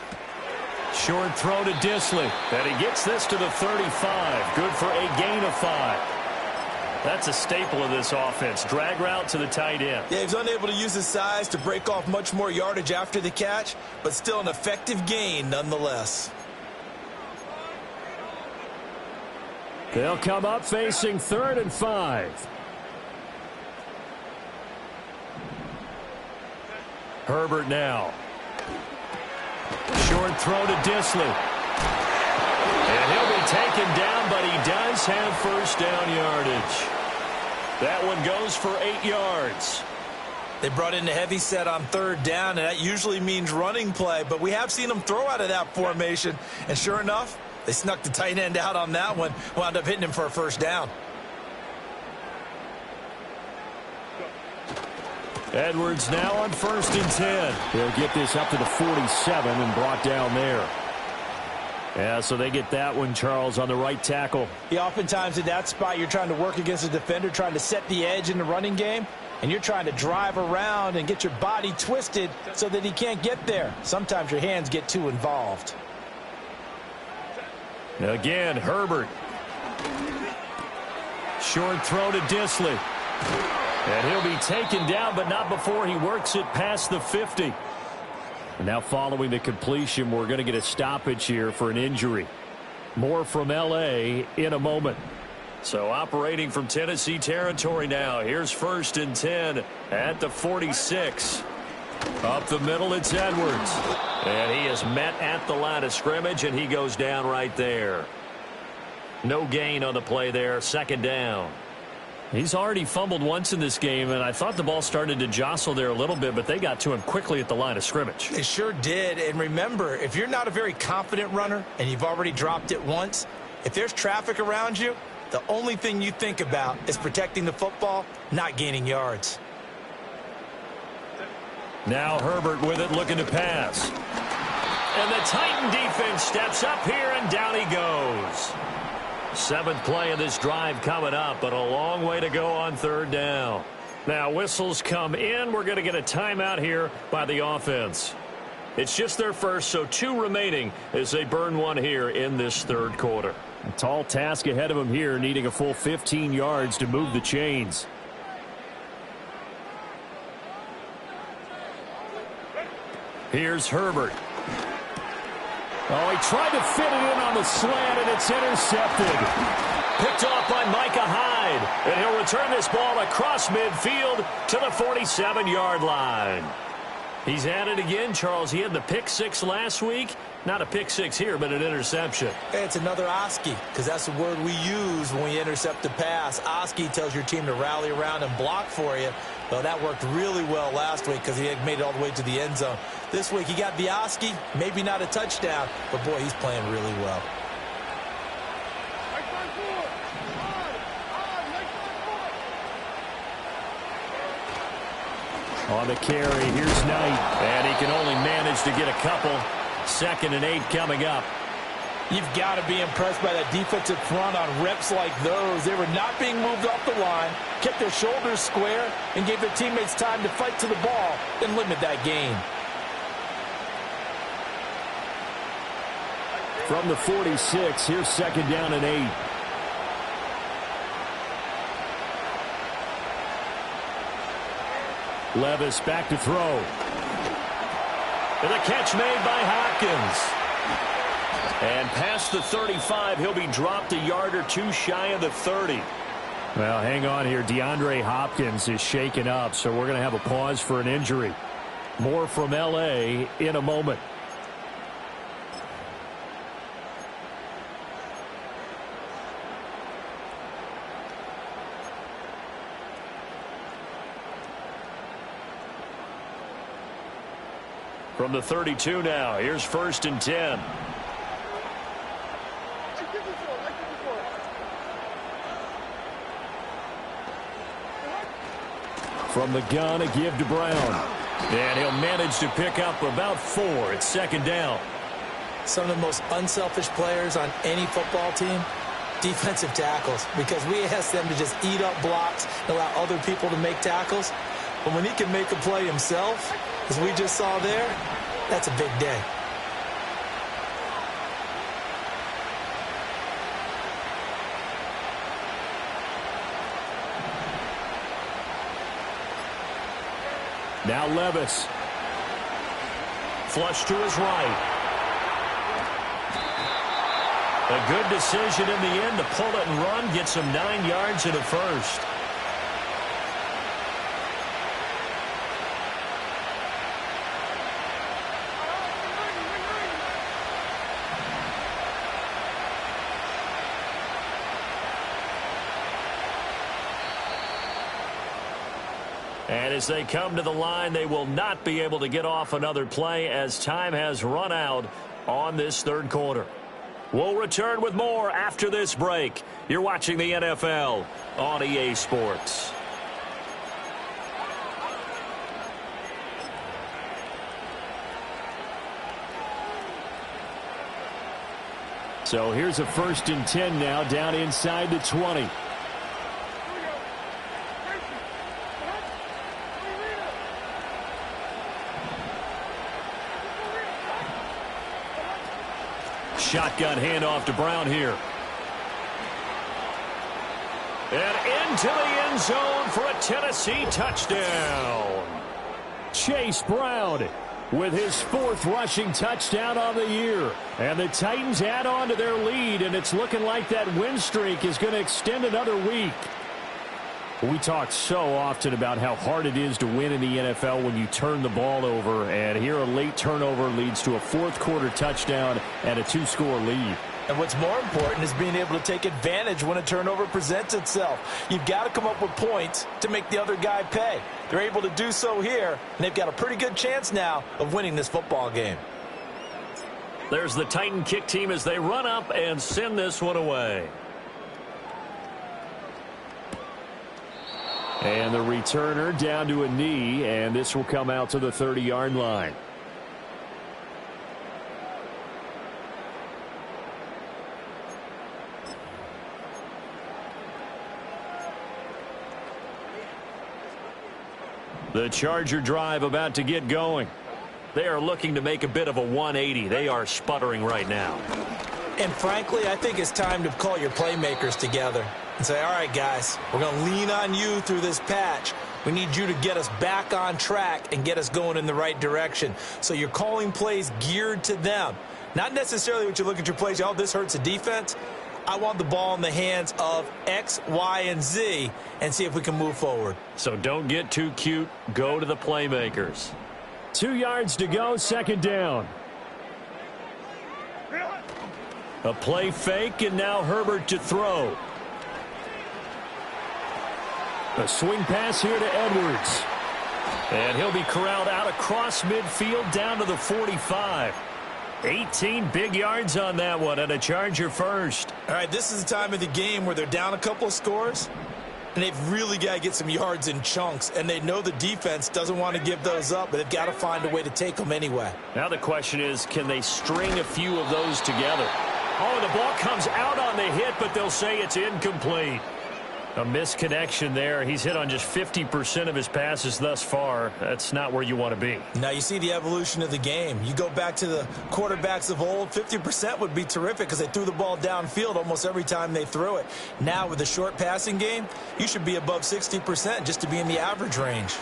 Short throw to Disley. And he gets this to the 35. Good for a gain of 5. That's a staple of this offense. Drag route to the tight end. Yeah, he's unable to use his size to break off much more yardage after the catch, but still an effective gain nonetheless. They'll come up facing 3rd and 5. Herbert now. Short throw to Disley. And he'll be taken down, but he does have 1st down yardage. That one goes for 8 yards. They brought in the heavy set on 3rd down, and that usually means running play, but we have seen them throw out of that formation, and sure enough, they snuck the tight end out on that one, wound up hitting him for a 1st down. Edwards now on 1st and 10. He'll get this up to the 47 and brought down there. Yeah, so they get that one, Charles, on the right tackle. Yeah, oftentimes in that spot, you're trying to work against a defender, trying to set the edge in the running game, and you're trying to drive around and get your body twisted so that he can't get there. Sometimes your hands get too involved. Again, Herbert. Short throw to Disley. And he'll be taken down, but not before he works it past the 50. And now following the completion, we're going to get a stoppage here for an injury. More from L.A. in a moment. So operating from Tennessee territory now. Here's 1st and 10 at the 46. Up the middle, it's Edwards. And he is met at the line of scrimmage, and he goes down right there. No gain on the play there, 2nd down. He's already fumbled once in this game, and I thought the ball started to jostle there a little bit, but they got to him quickly at the line of scrimmage. They sure did. And remember, if you're not a very confident runner and you've already dropped it once, if there's traffic around you, the only thing you think about is protecting the football, not gaining yards. Now Herbert with it, looking to pass. And the Titan defense steps up here, and down he goes. 7th play of this drive coming up, but a long way to go on 3rd down. Now, whistles come in. We're going to get a timeout here by the offense. It's just their first, so 2 remaining as they burn one here in this 3rd quarter. A tall task ahead of them here, needing a full 15 yards to move the chains. Here's Herbert. Oh, he tried to fit it in on the slant, and it's intercepted. Picked off by Micah Hyde. And he'll return this ball across midfield to the 47-yard line. He's at it again, Charles. He had the pick 6 last week. Not a pick 6 here, but an interception. Hey, it's another Oski, because that's the word we use when we intercept the pass. Oski tells your team to rally around and block for you. Well, that worked really well last week because he had made it all the way to the end zone. This week, he got the Oski, maybe not a touchdown, but, boy, he's playing really well. On the carry, here's Knight. And he can only manage to get a couple. 2nd and 8 coming up. You've got to be impressed by that defensive front on reps like those. They were not being moved off the line, kept their shoulders square, and gave their teammates time to fight to the ball and limit that gain. From the 46, here's 2nd down and 8. Levis back to throw. And a catch made by Hopkins. And past the 35, he'll be dropped a yard or 2 shy of the 30. Well, hang on here. DeAndre Hopkins is shaken up, so we're going to have a pause for an injury. More from L.A. in a moment. From the 32 now, here's 1st and 10. From the gun, a give to Brown. And he'll manage to pick up about 4. It's 2nd down. Some of the most unselfish players on any football team, defensive tackles, because we ask them to just eat up blocks and allow other people to make tackles. But when he can make a play himself, as we just saw there, that's a big day. Now Levis. Flush to his right. A good decision in the end to pull it and run, gets him 9 yards and a 1st. And as they come to the line, they will not be able to get off another play as time has run out on this 3rd quarter. We'll return with more after this break. You're watching the NFL on EA Sports. So here's a 1st and 10 now, down inside the 20. Shotgun handoff to Brown here. And into the end zone for a Tennessee touchdown. Chase Brown with his 4th rushing touchdown on the year. And the Titans add on to their lead, and it's looking like that win streak is going to extend another week. We talk so often about how hard it is to win in the NFL when you turn the ball over, and here a late turnover leads to a 4th quarter touchdown and a 2-score lead. And what's more important is being able to take advantage when a turnover presents itself. You've got to come up with points to make the other guy pay. They're able to do so here, and they've got a pretty good chance now of winning this football game. There's the Titan kick team as they run up and send this one away. And the returner down to a knee, and this will come out to the 30-yard line. The Charger drive about to get going. They are looking to make a bit of a 180. They are sputtering right now. And frankly, I think it's time to call your playmakers together and say, all right, guys, we're going to lean on you through this patch. We need you to get us back on track and get us going in the right direction. So you're calling plays geared to them. Not necessarily what you look at your plays, oh, this hurts the defense. I want the ball in the hands of X, Y, and Z and see if we can move forward. So don't get too cute. Go to the playmakers. 2 yards to go, second down. A play fake, and now Herbert to throw. A swing pass here to Edwards. And he'll be corralled out across midfield down to the 45. 18 big yards on that one, and a Charger first. All right, this is the time of the game where they're down a couple of scores, and they've really got to get some yards in chunks, and they know the defense doesn't want to give those up, but they've got to find a way to take them anyway. Now the question is, can they string a few of those together? Oh, the ball comes out on the hit, but they'll say it's incomplete. A misconnection there. He's hit on just 50% of his passes thus far. That's not where you want to be. Now you see the evolution of the game. You go back to the quarterbacks of old, 50% would be terrific because they threw the ball downfield almost every time they threw it. Now with the short passing game, you should be above 60% just to be in the average range.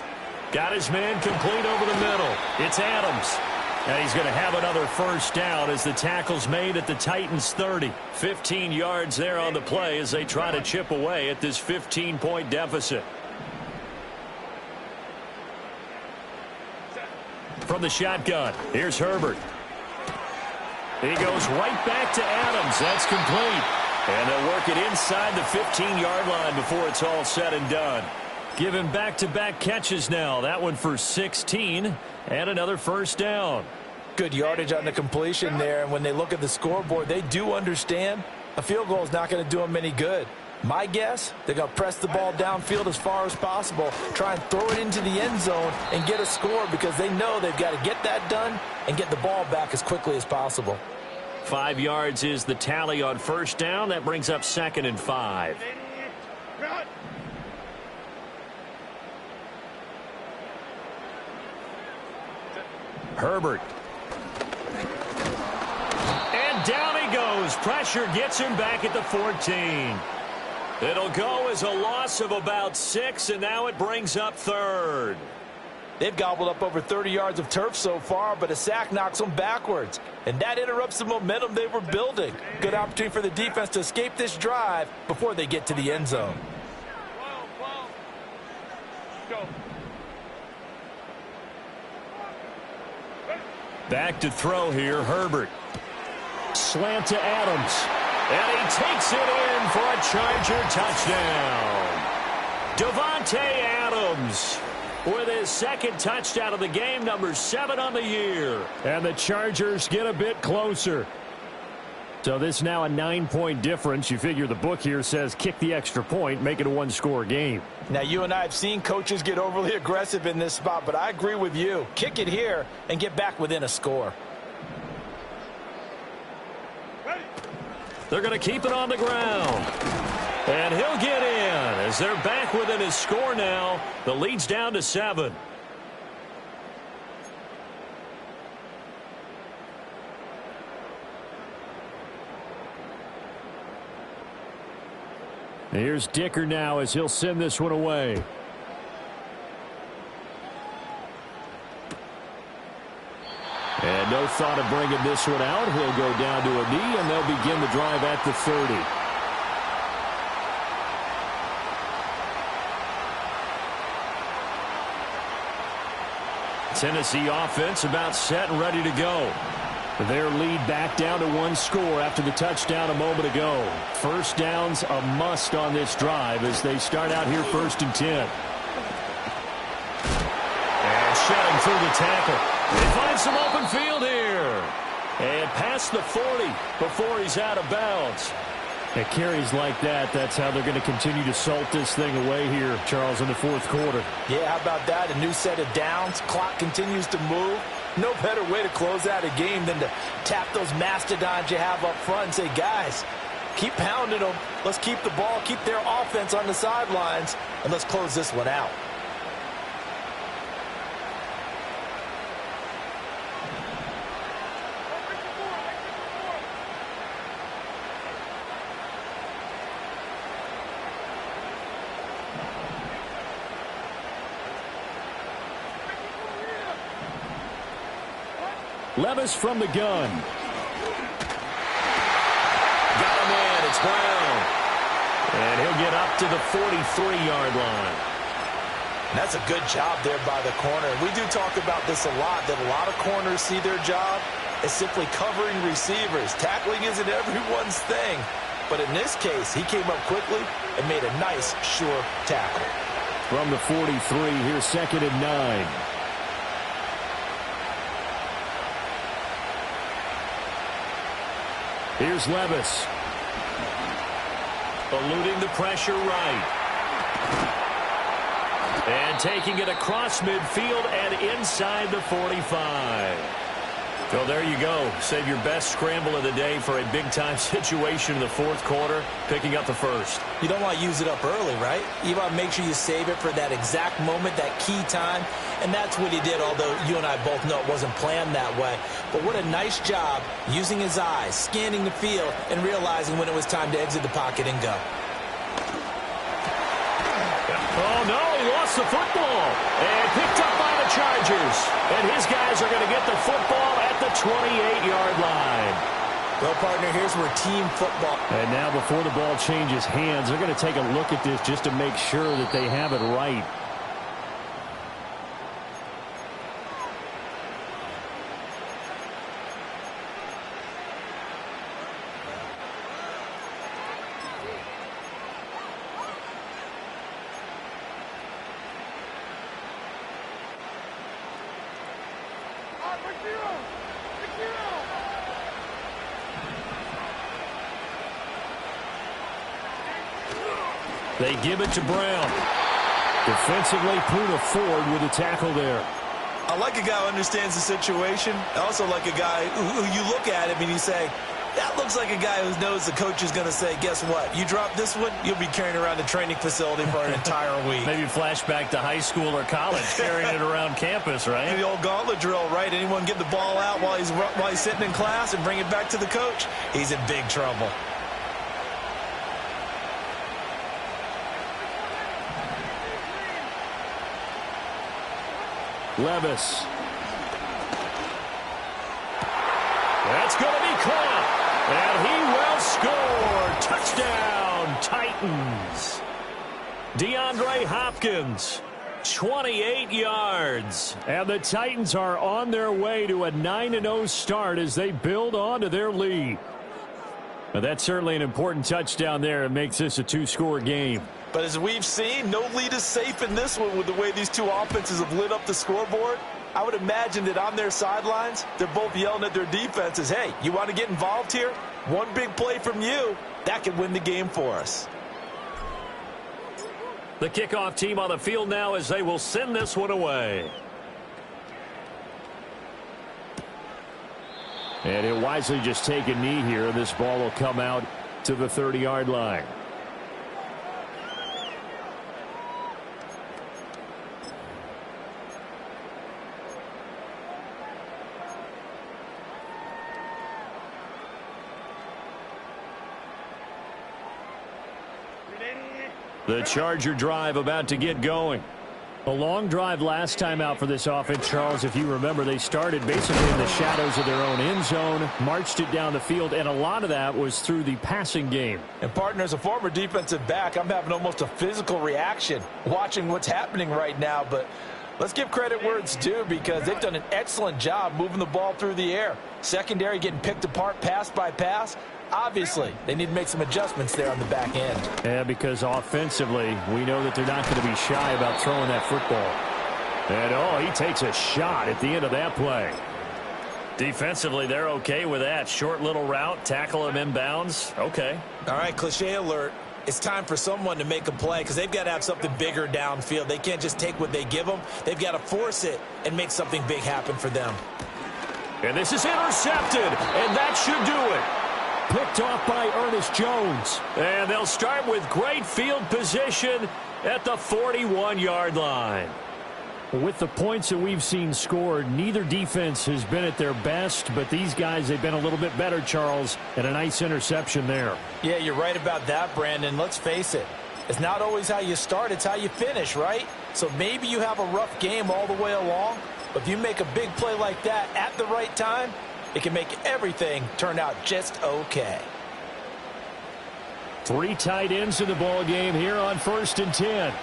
Got his man complete over the middle. It's Adams. And he's going to have another first down as the tackle's made at the Titans' 30. 15 yards there on the play as they try to chip away at this 15-point deficit. From the shotgun, here's Herbert. He goes right back to Adams. That's complete. And they'll work it inside the 15-yard line before it's all said and done. Give him back-to-back catches now. That one for 16 and another first down. Good yardage on the completion there, and when they look at the scoreboard, they do understand a field goal is not going to do them any good. My guess, they're going to press the ball downfield as far as possible, try and throw it into the end zone and get a score because they know they've got to get that done and get the ball back as quickly as possible. 5 yards is the tally on first down. That brings up 2nd and 5. Herbert. And down he goes. Pressure gets him back at the 14. It'll go as a loss of about 6, and now it brings up 3rd. They've gobbled up over 30 yards of turf so far, but a sack knocks them backwards, and that interrupts the momentum they were building. Good opportunity for the defense to escape this drive before they get to the end zone. Go. Back to throw here, Herbert. Slant to Adams. And he takes it in for a Charger touchdown. Davante Adams with his 2nd touchdown of the game, number 7 on the year. And the Chargers get a bit closer. So this now a 9-point difference. You figure the book here says kick the extra point, make it a 1-score game. Now, you and I have seen coaches get overly aggressive in this spot, but I agree with you. Kick it here and get back within a score. They're going to keep it on the ground. And he'll get in as they're back within his score now. The lead's down to 7. Here's Dicker now as he'll send this one away. And no thought of bringing this one out. He'll go down to a knee, and they'll begin the drive at the 30. Tennessee offense about set and ready to go. Their lead back down to 1 score after the touchdown a moment ago. First down's a must on this drive as they start out here 1st and 10. And shedding through the tackle. They find some open field here. And past the 40 before he's out of bounds. At carries like that, that's how they're going to continue to salt this thing away here, Charles, in the 4th quarter. Yeah, how about that? A new set of downs. Clock continues to move. No better way to close out a game than to tap those mastodons you have up front and say, guys, keep pounding them. Let's keep the ball, keep their offense on the sidelines, and let's close this one out. Levis from the gun. Got him in. It's Brown. And he'll get up to the 43-yard line. And that's a good job there by the corner. We do talk about this a lot, that a lot of corners see their job as simply covering receivers. Tackling isn't everyone's thing. But in this case, he came up quickly and made a nice, sure tackle. From the 43, here's 2nd and 9. Here's Levis. Eluding the pressure right. And taking it across midfield and inside the 45. Well, there you go. Save your best scramble of the day for a big-time situation in the 4th quarter, picking up the first. You don't want to use it up early, right? You want to make sure you save it for that exact moment, that key time. And that's what he did, although you and I both know it wasn't planned that way. But what a nice job using his eyes, scanning the field, and realizing when it was time to exit the pocket and go. Oh, no, he lost the football. And picked up by the Chargers. And his guys are going to get the football at the 28-yard line. Well, partner, here's where team football. And now before the ball changes hands, they're going to take a look at this just to make sure that they have it right. They give it to Brown. Defensively, Puna Ford with a tackle there. I like a guy who understands the situation. I also like a guy who you look at him and you say, that looks like a guy who knows the coach is going to say, guess what? You drop this one, you'll be carrying around the training facility for an entire week. Maybe flashback to high school or college, carrying it around campus, right? The old gauntlet drill, right? Anyone get the ball out while he's sitting in class and bring it back to the coach? He's in big trouble. Levis. That's going to be caught. And he will score. Titans. DeAndre Hopkins, 28 yards. And the Titans are on their way to a 9-0 start as they build on to their lead. But that's certainly an important touchdown there. It makes this a 2-score game. But as we've seen, no lead is safe in this one with the way these two offenses have lit up the scoreboard. I would imagine that on their sidelines, they're both yelling at their defenses, hey, you want to get involved here? One big play from you, that could win the game for us. The kickoff team on the field now as they will send this one away. And he'll wisely just take a knee here. This ball will come out to the 30-yard line. The Charger drive about to get going. A long drive last time out for this offense, Charles. If you remember, they started basically in the shadows of their own end zone, marched it down the field, and a lot of that was through the passing game. And, partner, as a former defensive back, I'm having almost a physical reaction watching what's happening right now. But let's give credit where it's due because they've done an excellent job moving the ball through the air. Secondary getting picked apart pass by pass. Obviously, they need to make some adjustments there on the back end. Yeah, because offensively, we know that they're not going to be shy about throwing that football. And, oh, he takes a shot at the end of that play. Defensively, they're okay with that. Short little route, tackle him inbounds. Okay. All right, cliche alert. It's time for someone to make a play because they've got to have something bigger downfield. They can't just take what they give them. They've got to force it and make something big happen for them. And this is intercepted, and that should do it. Picked off by Ernest Jones. And they'll start with great field position at the 41-yard line. With the points that we've seen scored, neither defense has been at their best, but these guys, they've been a little bit better, Charles, and a nice interception there. Yeah, you're right about that, Brandon. Let's face it. It's not always how you start, it's how you finish, right? So maybe you have a rough game all the way along, But if you make a big play like that at the right time, it can make everything turn out just okay. 3 tight ends in the ball game here on 1st and 10.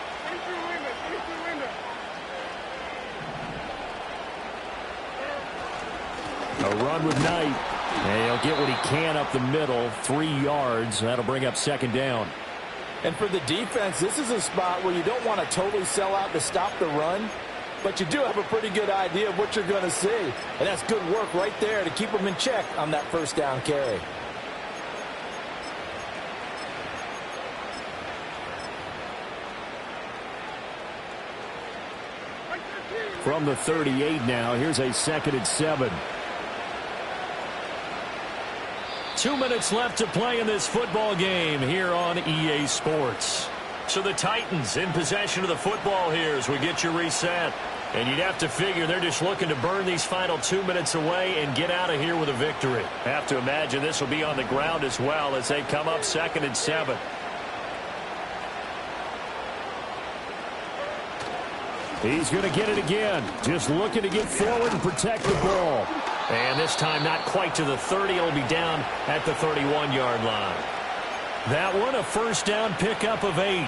A run with Knight. And he'll get what he can up the middle, 3 yards. That'll bring up 2nd down. And for the defense, this is a spot where you don't want to totally sell out to stop the run, but you do have a pretty good idea of what you're going to see. And that's good work right there to keep them in check on that 1st down carry. From the 38 now, here's a 2nd and 7. 2 minutes left to play in this football game here on EA Sports. So the Titans in possession of the football here as we get you reset. And you'd have to figure they're just looking to burn these final 2 minutes away and get out of here with a victory. Have to imagine this will be on the ground as well as they come up 2nd and 7. He's going to get it again. Just looking to get forward and protect the ball. And this time not quite to the 30. It'll be down at the 31-yard line. That one a 1st down pickup of 8. I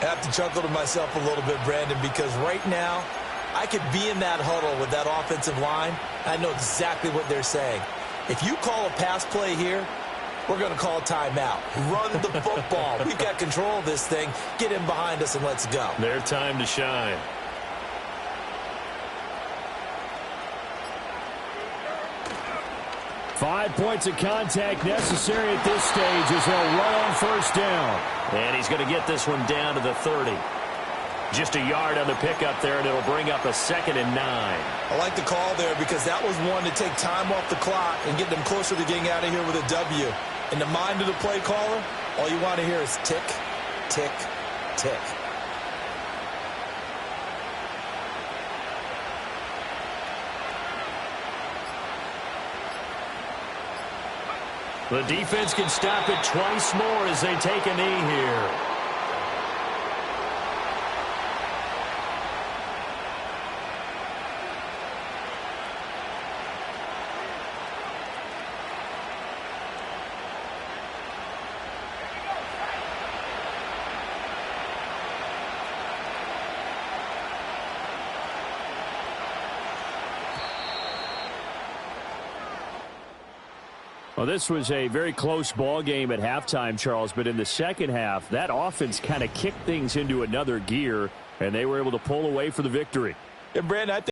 have to chuckle to myself a little bit, Brandon, because right now I could be in that huddle with that offensive line. I know exactly what they're saying. If you call a pass play here, we're going to call a timeout. Run the football. We've got control of this thing. Get in behind us and let's go. Their time to shine. Five points of contact necessary at this stage as they'll run on 1st down. And he's going to get this one down to the 30. Just a yard on the pickup there, and it'll bring up a 2nd and 9. I like the call there because that was one to take time off the clock and get them closer to getting out of here with a W. In the mind of the play caller, all you want to hear is tick, tick, tick. The defense can stop it twice more as they take a knee here. Well, this was a very close ball game at halftime, Charles, but in the second half, that offense kind of kicked things into another gear, and they were able to pull away for the victory. Yeah, Brandon, I think